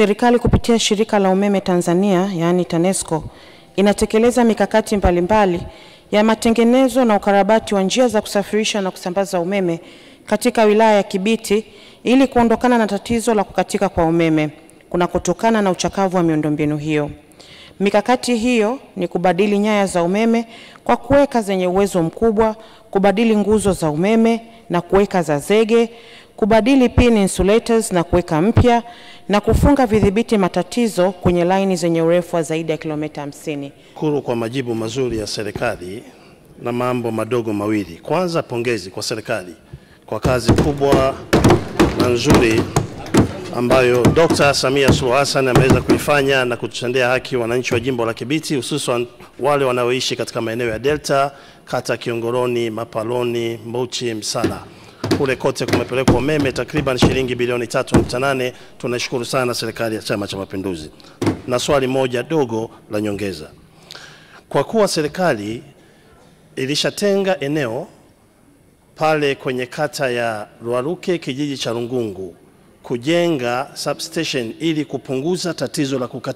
Serikali kupitia Shirika la Umeme Tanzania, yaani TANESCO, inatekeleza mikakati mbalimbali ya matengenezo na ukarabati wa njia za kusafirisha na kusambaza umeme katika wilaya ya Kibiti ili kuondokana na tatizo la kukatika kwa umeme kunakotokana na uchakavu wa miundombinu hiyo. Mikakati hiyo ni kubadili nyaya za umeme kwa kuweka zenye uwezo mkubwa, kubadili nguzo za umeme na kuweka za zege, kubadili pin insulators na kuweka mpya, na kufunga vidhibiti matatizo kwenye laini zenye urefu wa zaidi ya kilomita 50. Shukuru kwa majibu mazuri ya serikali na mambo madogo mawili. Kwanza, pongezi kwa serikali kwa kazi kubwa na nzuri ambayo Dr. Samia Suluhu Hassan ameweza kuifanya na kututendea haki wananchi wa jimbo la Kibiti, hususan wale wanaoishi katika maeneo ya Delta, kata Kiongoroni, Mapaloni, Mbochi, Msala. Kule kote kumepelekwa umeme takriban shilingi bilioni 3.8. Tunashukuru sana serikali ya Chama cha Mapinduzi. Na swali moja dogo la nyongeza. Kwa kuwa serikali ilishatenga eneo pale kwenye kata ya Ruaruke, kijiji cha Rungungu, kujenga substation ili kupunguza tatizo la kukatika